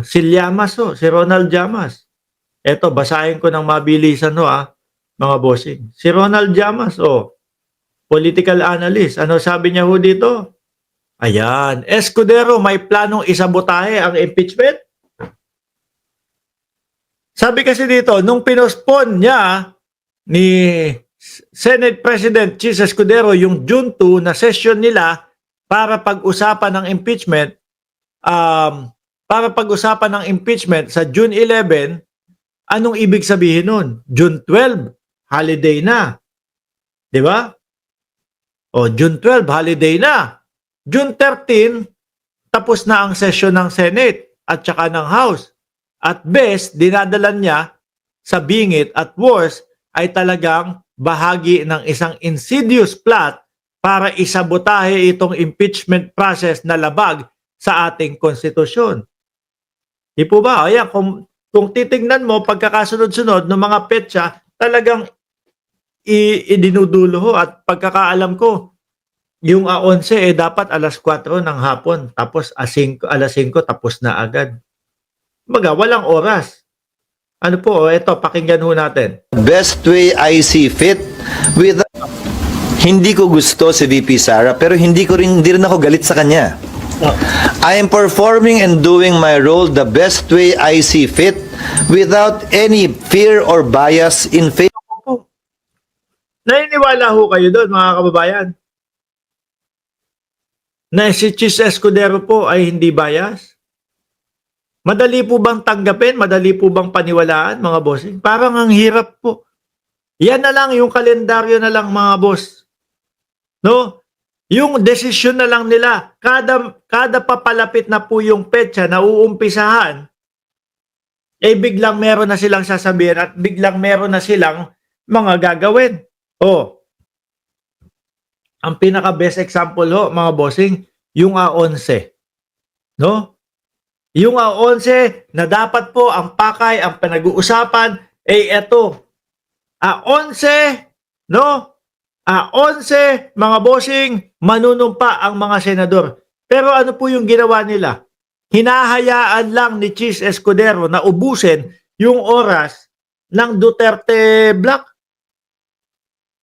Si Llamas ho, si Ronald Llamas. Eto, basahin ko ng mabilisan ho mga bossing. Si Ronald Llamas, political analyst. Ano sabi niya ho dito? Ayan, Escudero may planong isabotahe ang impeachment. Sabi kasi dito, nung pinospon niya ni Senate President Chis Escudero yung June 2 na session nila para pag-usapan ng impeachment, sa June 11, anong ibig sabihin nun? June 12, holiday na. Di ba? O, June 12, holiday na. June 13, tapos na ang session ng Senate at saka ng House. At best, dinadala niya sa bingit at worst ay talagang bahagi ng isang insidious plot para isabotahe itong impeachment process na labag sa ating konstitusyon. Di po ba? Ayan, kung titignan mo, pagkakasunod-sunod ng mga petsa, talagang idinudulo ho. At pagkakaalam ko, yung A11 dapat alas 4 ng hapon. Tapos alas 5 tapos na agad. Baga, walang oras. Ano po, ito, pakinggan ho natin. Best way I see fit with hindi ko gusto si VP Sara pero hindi rin ako galit sa kanya. I am performing and doing my role the best way I see fit without any fear or bias in favor. Naniniwala ho kayo doon, mga kababayan, na si Chis Escudero po ay hindi bias? Madali po bang tanggapin? Madali po bang paniwalaan, mga bossing? Parang ang hirap po. Yan na lang, yung kalendaryo na lang, mga boss. No? Yung desisyon na lang nila, kada papalapit na po yung petsa na uumpisahan, biglang meron na silang sasabihin at biglang meron na silang mga gagawin. Ang pinaka-best example ho, mga bossing, yung A11. No? Yung A11 na dapat po ang pakay, ang pinag-uusapan, eto. A11, no? A11, mga bossing, manunumpa ang mga senador. Pero ano po yung ginawa nila? Hinahayaan lang ni Chis Escudero na ubusin yung oras ng Duterte Block.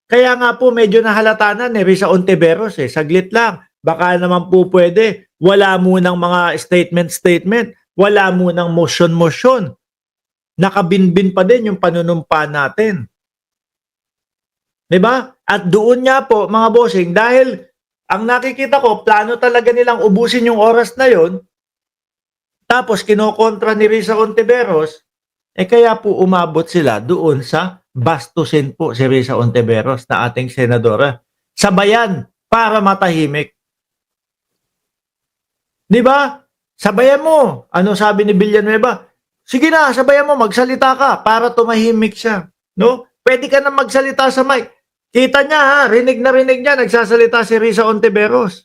Kaya nga po medyo nahalata na ni Risa Ontiveros saglit lang. Baka naman po pwede. Wala munang mga statement. Wala munang motion. Nakabinbin pa din yung panunumpa natin. Diba? At doon nga po, mga bossing, dahil ang nakikita ko, plano talaga nilang ubusin yung oras na yon, tapos kinokontra ni Risa Ontiveros, kaya po umabot sila doon sa bastusin po si Risa Ontiveros na ating senadora. Sabayan para matahimik. Di ba? Sabayan mo. Ano sabi ni Villanueva? Sige na, sabayan mo, magsalita ka para tumahimik siya. No? Pwede ka na magsalita sa mic. Kita niya rinig na rinig niya, nagsasalita si Risa Ontiveros.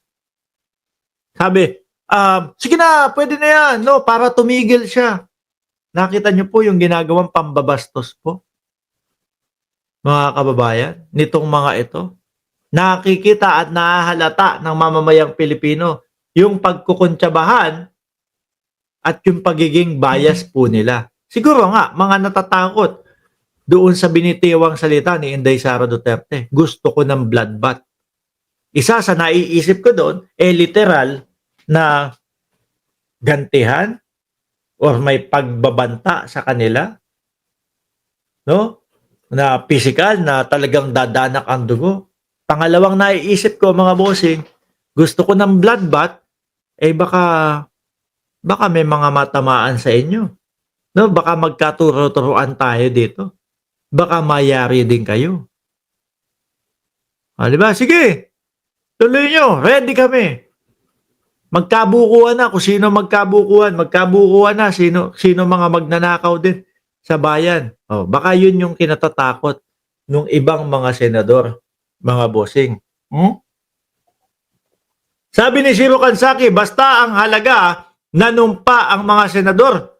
Sabi, sige na, pwede na yan, no? Para tumigil siya. Nakita niyo po yung ginagawang pambabastos po, mga kababayan, nitong mga ito. Nakikita at nahahalata ng mamamayang Pilipino yung pagkukuntsabahan at yung pagiging bias po nila. Siguro nga, mga natatakot doon sa binitiwang salita ni Inday Sara Duterte. Gusto ko ng bloodbath. Isa sa naiisip ko doon, literal na gantihan or may pagbabanta sa kanila. No? Na physical, na talagang dadanak ang dugo. Pangalawang naiisip ko, mga bossing, gusto ko ng bloodbath, baka may mga matamaan sa inyo. No? Baka magkaturo-turuan tayo dito. Baka mayari din kayo. Diba? Sige, tuloy nyo. Ready kami. Magkabukuhan na. Kung sino magkabukuhan na. Sino mga magnanakaw din sa bayan. Baka yun yung kinatatakot ng ibang mga senador, mga bossing. Sabi ni Shiro Kansaki, basta ang halaga, nanumpa ang mga senador.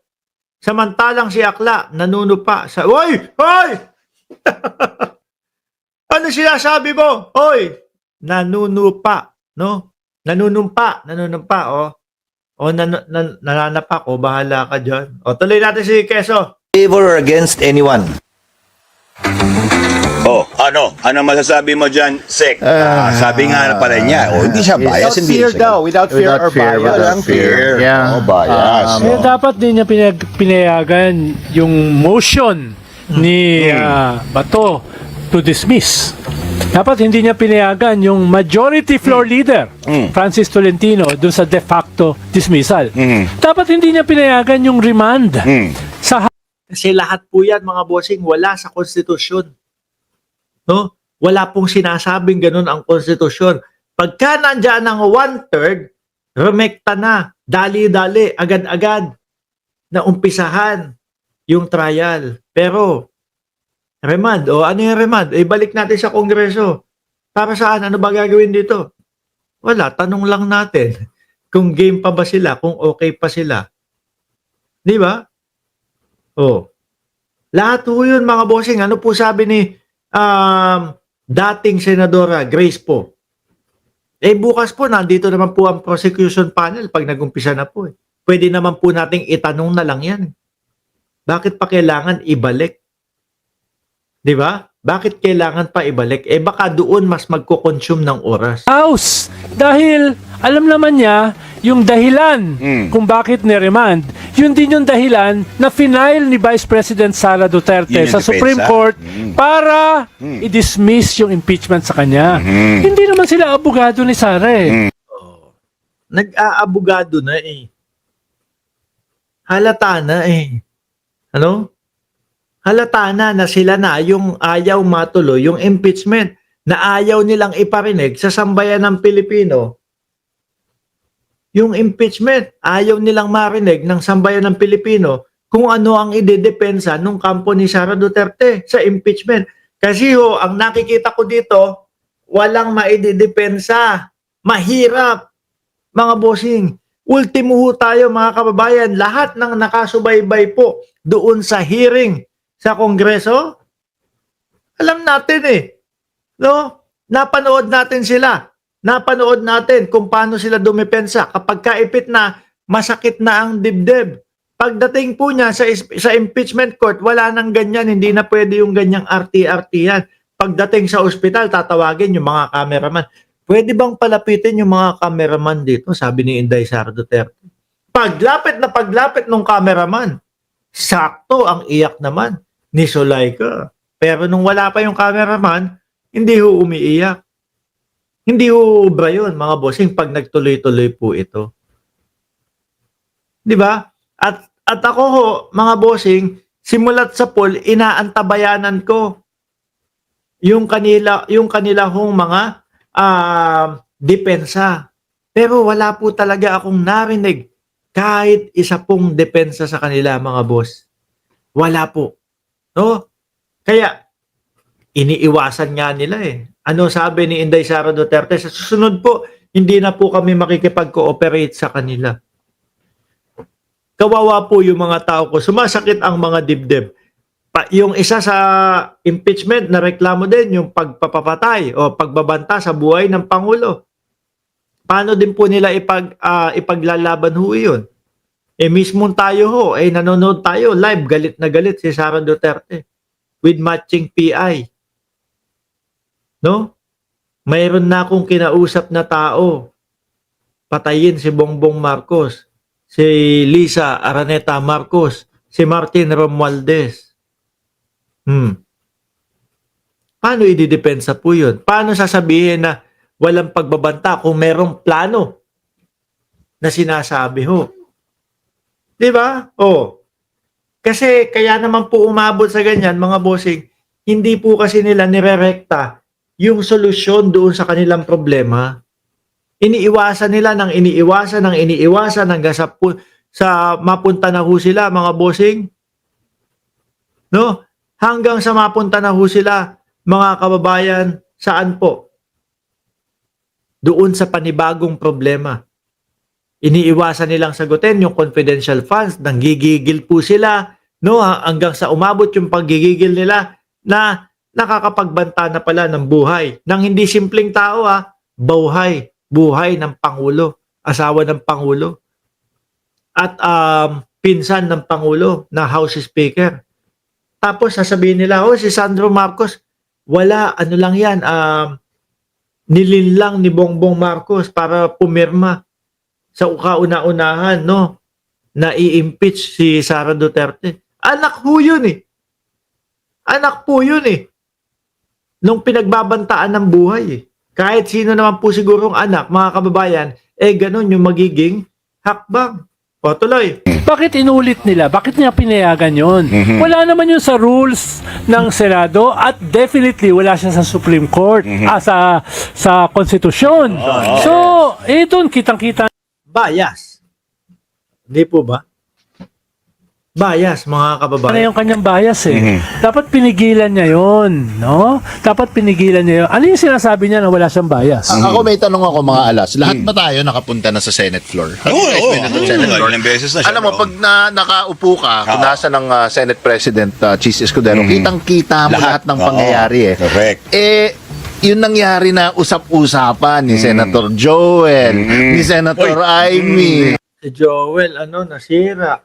Samantalang si Akla, nanunupa sa... Hoy! Hoy! Ano sinasabi mo? Hoy! Nanunupa, no? Nanunumpa, O nananap ako, bahala ka dyan. O tuloy natin si Keso. Favor or against anyone. Oh, ano masasabi mo dyan, Sek? Sabi nga pala niya, hindi siya bias, Without hindi fear siya. daw, without fear or bias. Walang fear. Yeah. Oh, bias. Eh, dapat din niya pinayagan yung motion ni Bato to dismiss. Dapat hindi niya pinayagan yung majority floor leader, Francis Tolentino, dun sa de facto dismissal. Dapat hindi niya pinayagan yung remand sa Kasi lahat po yan, mga bossing, wala sa konstitusyon. No? Wala pong sinasabing ganun ang konstitusyon. Pagka nandyan ng 1/3, remekta na, dali-dali, agad-agad, na umpisahan yung trial. Pero, remand, ano yung remand? Balik natin sa Kongreso. Para saan? Ano ba gagawin dito? Wala, tanong lang natin kung game pa ba sila, kung okay pa sila. Di ba? Lahat po yun, mga bossing. Ano po sabi ni dating Senadora Grace po? Bukas po, nandito naman po ang prosecution panel pag nagumpisa na po. Pwede naman po nating itanong na lang yan. Bakit pa kailangan ibalik? Di ba? Bakit kailangan pa ibalik? Baka doon mas magko-consume ng oras. House. Dahil alam naman niya yung dahilan kung bakit ni-remand. Yun din yung dahilan na final ni Vice President Sara Duterte Yun yung sa Supreme depensa. Court para i-dismiss yung impeachment sa kanya. Hindi naman sila abogado ni Sara eh. Nag-aabogado na eh. Halata na eh. Ano? Halata na sila na yung ayaw matuloy, yung impeachment na ayaw nilang iparinig sa sambayan ng Pilipino. Yung impeachment, ayaw nilang marinig ng sambayan ng Pilipino kung ano ang idedepensa ng kampo ni Sara Duterte sa impeachment. Kasi ang nakikita ko dito, walang maidedepensa. Mahirap, mga bossing. Ultimo tayo, mga kababayan, lahat ng nakasubaybay po doon sa hearing sa Kongreso, alam natin no? Napanood natin sila. Napanood natin kung paano sila dumepensa. Kapag kaipit na, masakit na ang dibdib. Pagdating po niya sa impeachment court, wala nang ganyan. Hindi na pwede yung ganyang RT-RT-yan. Pagdating sa ospital, tatawagin yung mga cameraman. Pwede bang palapitin yung mga cameraman dito? Sabi ni Inday Sara Duterte. Paglapit ng cameraman, sakto ang iyak naman ni Zulaika. Pero nung wala pa yung cameraman, hindi umiiyak. Hindi ubra yun, mga bossing, pag nagtuloy-tuloy po ito. Di ba? At ako mga bossing, simulat sa poll, inaantabayanan ko yung kanila hong mga depensa. Pero wala po talaga akong narinig kahit isa pong depensa sa kanila, mga boss. Wala po. No? Kaya, iniiwasan nga nila Ano sabi ni Inday Sara Duterte? Sa susunod po, hindi na po kami makikipag-cooperate sa kanila. Kawawa po yung mga tao ko. Sumasakit ang mga dibdib. Yung isa sa impeachment na reklamo din, yung pagpapatay o pagbabanta sa buhay ng Pangulo. Paano din po nila ipaglalaban yun? Mismong tayo nanonood tayo live, galit na galit si Sara Duterte with matching PI. No? Mayroon na akong kinausap na tao. Patayin si Bongbong Marcos, si Lisa Araneta Marcos, si Martin Romualdez. Paano ididepensa po yun? Paano sasabihin na walang pagbabanta kung merong plano na sinasabi Di ba? Kasi kaya naman po umabot sa ganyan, mga bossing, hindi po kasi nila nirerekta yung solusyon doon sa kanilang problema. Iniiwasan nila hanggang sa mapunta na sila, mga bossing. No? Hanggang sa mapunta na sila, mga kababayan, saan po? Doon sa panibagong problema. Iniiwasan nilang sagutin yung confidential funds, nanggigigil po sila, no? Hanggang sa umabot yung paggigigil nila na nakakapagbanta na pala ng buhay. Nang hindi simpleng tao buhay ng Pangulo, asawa ng Pangulo. at pinsan ng Pangulo na House Speaker. Tapos sasabihin nila, oh, si Sandro Marcos, wala, ano lang yan, nilinlang ni Bongbong Marcos para pumirma sa kauna-unahan, no, na i-impeach si Sara Duterte. Anak po yun eh. Anak po yun eh. Nung pinagbabantaan ng buhay eh. Kahit sino naman po sigurong anak, mga kababayan, ganun yung magiging hakbang. O, tuloy. Bakit inulit nila? Bakit niya pinayagan yon? Wala naman yun sa rules ng Senado at definitely wala siya sa Supreme Court, sa konstitusyon. So, doon kitang-kita. Bias. Hindi po ba? Bias, mga Ano kababayan. yung kanyang bias eh. Dapat pinigilan niya yon, no? Dapat pinigilan niya yun. Ano yung sinasabi niya na wala siyang bias? Ako may tanong ako mga alas. Lahat ba tayo nakapunta na sa Senate floor? Have you guys been to the Senate floor? Ilang beses na siya. Alam mo, pag nakaupo ka, kung nasa ng Senate President Chis Escudero, kitang-kita mo lahat ng pangyayari eh. Correct. Yun nangyari na usap-usapan ni Senator Joel, ni Senator Amy. Si Joel, nasira.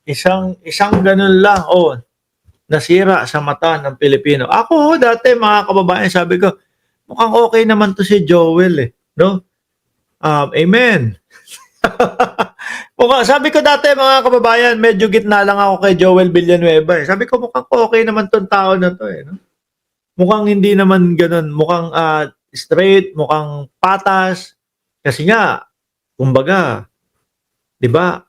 Isang ganun lang, nasira sa mata ng Pilipino. Ako, dati, mga kababayan, sabi ko, mukhang okay naman to si Joel eh. No? Amen. Sabi ko dati, mga kababayan, medyo gitna lang ako kay Joel Villanueva eh. Sabi ko, mukhang okay naman tong tao na to eh. No? Mukhang hindi naman ganun. Mukhang straight, mukhang patas. Kasi nga, kumbaga, di ba,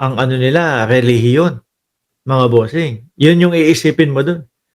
ang ano nila, relihiyon, mga bossing. Yun yung iisipin mo dun.